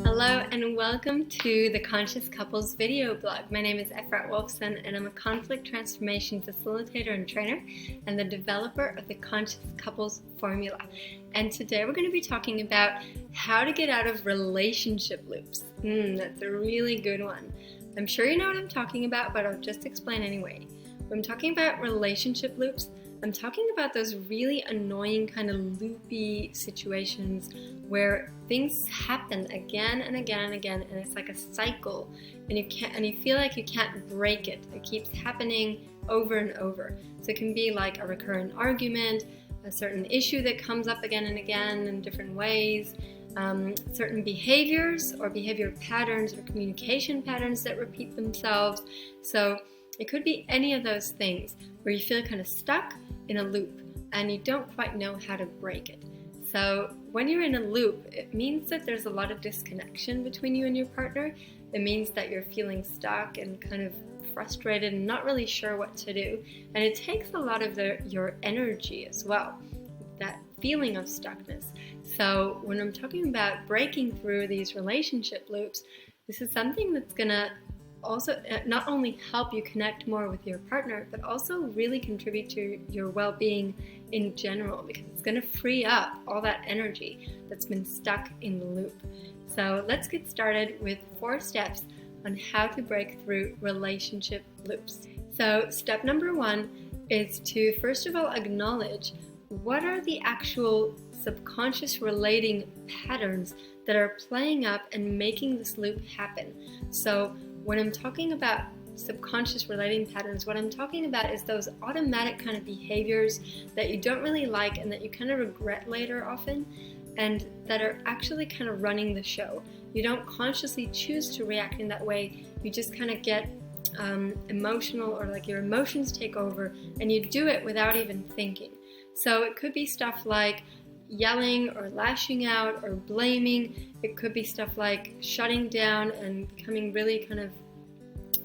Hello and welcome to the Conscious Couples video blog. My name is Efrat Wolfson and I'm a conflict transformation facilitator and trainer and the developer of the Conscious Couples formula. And today we're going to be talking about how to get out of relationship loops. That's a really good one. I'm sure you know what I'm talking about, but I'll just explain anyway. When I'm talking about relationship loops, I'm talking about those really annoying kind of loopy situations where things happen again and again and again, and it's like a cycle, and you feel like you can't break it. It keeps happening over and over. So it can be like a recurrent argument, a certain issue that comes up again and again in different ways, certain behaviors or behavior patterns or communication patterns that repeat themselves. So it could be any of those things where you feel kind of stuck in a loop and you don't quite know how to break it. So when you're in a loop, it means that there's a lot of disconnection between you and your partner. It means that you're feeling stuck and kind of frustrated and not really sure what to do. And it takes a lot of your energy as well, that feeling of stuckness. So when I'm talking about breaking through these relationship loops, this is something that's going to also not only help you connect more with your partner, but also really contribute to your well-being in general, because it's going to free up all that energy that's been stuck in the loop. So let's get started with 4 steps on how to break through relationship loops. So step number 1 is to first of all acknowledge what are the actual subconscious relating patterns that are playing up and making this loop happen. So when I'm talking about subconscious relating patterns, what I'm talking about is those automatic kind of behaviors that you don't really like and that you kind of regret later often, and that are actually kind of running the show. You don't consciously choose to react in that way. You just kind of get emotional, or like your emotions take over, and you do it without even thinking. So it could be stuff like yelling or lashing out or blaming. It could be stuff like shutting down and becoming really kind of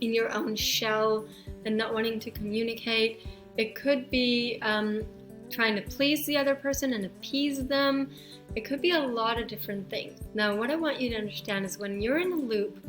in your own shell and not wanting to communicate. It could be trying to please the other person and appease them. It could be a lot of different things. Now, what I want you to understand is when you're in a loop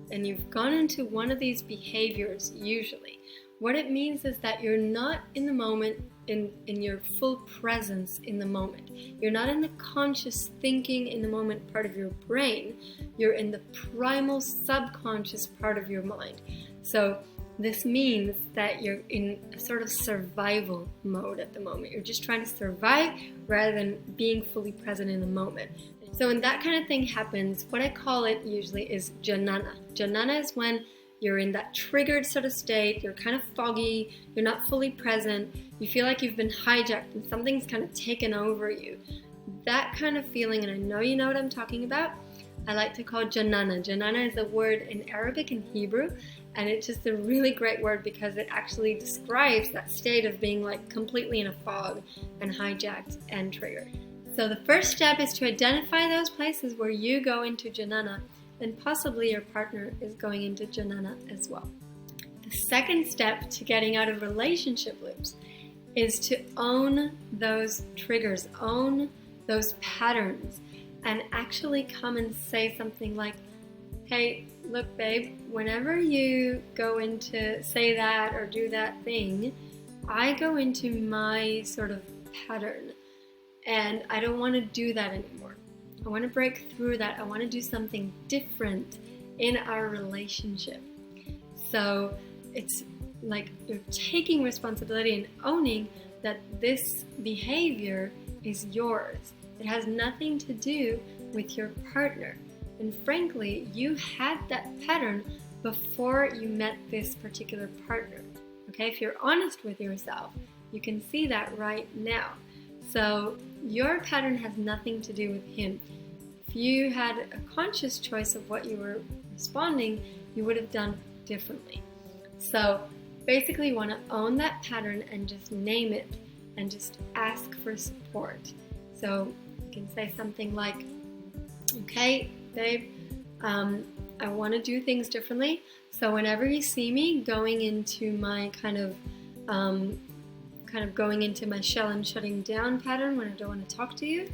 and you've gone into one of these behaviors, usually, what it means is that you're not in the moment, in your full presence in the moment. You're not in the conscious thinking in the moment part of your brain. You're in the primal subconscious part of your mind. So this means that you're in a sort of survival mode at the moment. You're just trying to survive rather than being fully present in the moment. So when that kind of thing happens, what I call it usually is Janana. Janana is when you're in that triggered sort of state, you're kind of foggy, you're not fully present, you feel like you've been hijacked and something's kind of taken over you. That kind of feeling, and I know you know what I'm talking about, I like to call Janana. Janana is a word in Arabic and Hebrew, and it's just a really great word because it actually describes that state of being like completely in a fog and hijacked and triggered. So the first step is to identify those places where you go into Janana, and possibly your partner is going into Janana as well. The second step to getting out of relationship loops is to own those triggers, own those patterns, and actually come and say something like, hey, look babe, whenever you go into say that or do that thing, I go into my sort of pattern, and I don't want to do that anymore. I want to break through that. I want to do something different in our relationship. So it's like you're taking responsibility and owning that this behavior is yours. It has nothing to do with your partner. And frankly, you had that pattern before you met this particular partner. Okay, if you're honest with yourself, you can see that right now. So your pattern has nothing to do with him. If you had a conscious choice of what you were responding, you would have done differently. So basically you want to own that pattern and just name it and just ask for support. So you can say something like, okay, babe, I want to do things differently. So whenever you see me going into my kind of kind of going into my shell and shutting down pattern when I don't want to talk to you,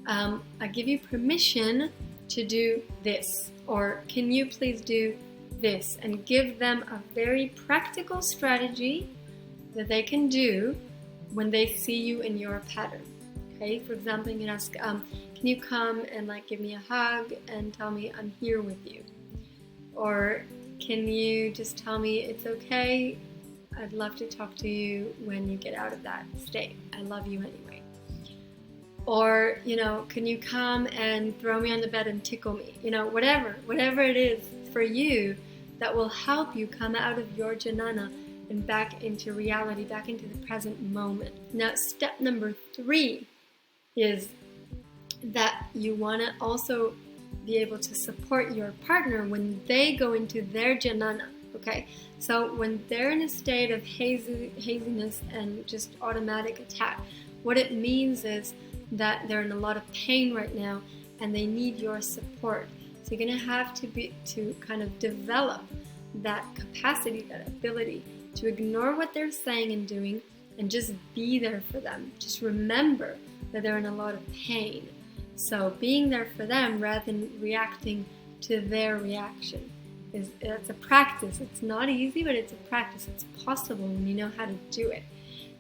I give you permission to do this, or can you please do this, and give them a very practical strategy that they can do when they see you in your pattern. Okay, for example, you can ask, can you come and like give me a hug and tell me I'm here with you? Or can you just tell me it's okay, I'd love to talk to you when you get out of that state. I love you anyway. Or, you know, can you come and throw me on the bed and tickle me? You know, whatever it is for you that will help you come out of your Janana and back into reality, back into the present moment. Now, step number 3 is that you want to also be able to support your partner when they go into their Janana, okay? So when they're in a state of haziness and just automatic attack, what it means is that they're in a lot of pain right now and they need your support. So you're going to have to kind of develop that capacity, that ability to ignore what they're saying and doing and just be there for them. Just remember that they're in a lot of pain. So being there for them rather than reacting to their reaction it's a practice. It's not easy, but it's a practice. It's possible when you know how to do it.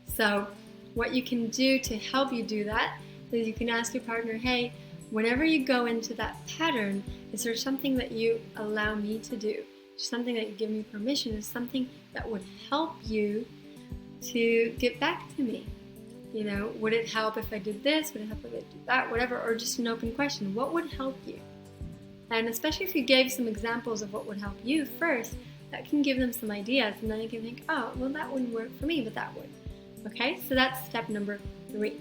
So what you can do to help you do that is you can ask your partner, hey, whenever you go into that pattern, is there something that you allow me to do? Something that you give me permission, is something that would help you to get back to me? You know, would it help if I did this? Would it help if I did that? Whatever, or just an open question. What would help you? And especially if you gave some examples of what would help you first, that can give them some ideas, and then you can think, oh, well, that wouldn't work for me, but that would. Okay, so that's step number 3.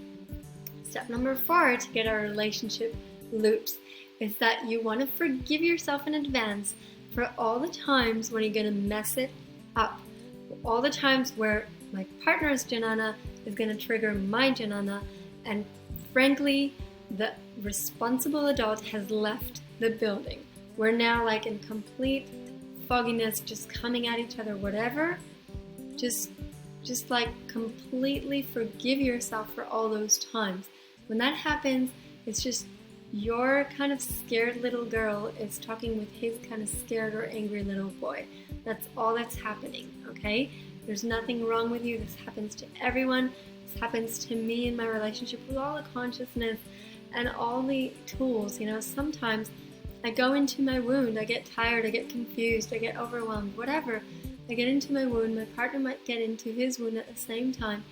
Step number 4 to get our relationship loose is that you want to forgive yourself in advance for all the times when you're going to mess it up. All the times where my partner's Janana is going to trigger my Janana, and frankly, the responsible adult has left the building. We're now like in complete fogginess, just coming at each other, whatever. Just like completely forgive yourself for all those times. When that happens, it's just your kind of scared little girl is talking with his kind of scared or angry little boy. That's all that's happening, okay? There's nothing wrong with you. This happens to everyone. This happens to me in my relationship with all the consciousness and all the tools. You know, sometimes I go into my wound. I get tired. I get confused. I get overwhelmed. Whatever. I get into my wound. My partner might get into his wound at the same time.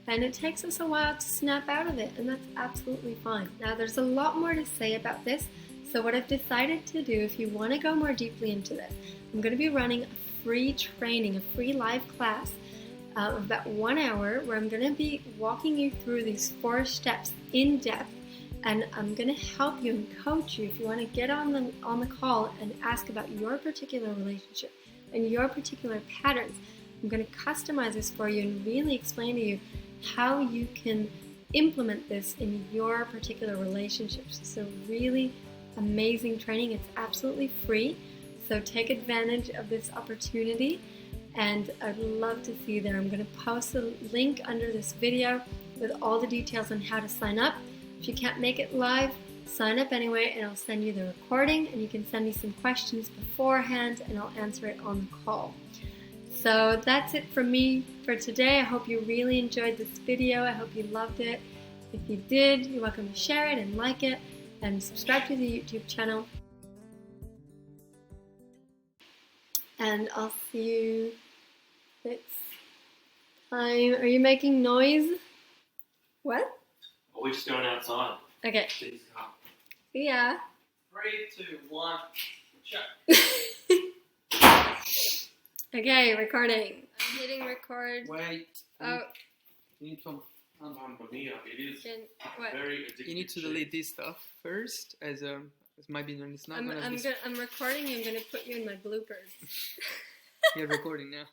And it takes us a while to snap out of it, and that's absolutely fine. Now, there's a lot more to say about this, so what I've decided to do, if you want to go more deeply into this, I'm going to be running a free training, a free live class of about 1 hour, where I'm going to be walking you through these 4 steps in depth, and I'm going to help you and coach you if you want to get on the call and ask about your particular relationship and your particular patterns. I'm going to customize this for you and really explain to you how you can implement this in your particular relationships. So really amazing training. It's absolutely free. So take advantage of this opportunity, and I'd love to see you there. I'm going to post a link under this video with all the details on how to sign up. If you can't make it live, sign up anyway, and I'll send you the recording, and you can send me some questions beforehand and I'll answer it on the call. So that's it from me for today. I hope you really enjoyed this video. I hope you loved it. If you did, you're welcome to share it and like it and subscribe to the YouTube channel. And I'll see you next time. Are you making noise? What? Oh, we're just going outside. Okay. Please come. See ya. 3, 2, 1, shut. Okay, recording. I'm hitting record. Wait. Oh. You need to. It is What? very addictive. You need to delete this stuff first, as might be known. It's not. I'm recording. I'm gonna put you in my bloopers. You're recording now.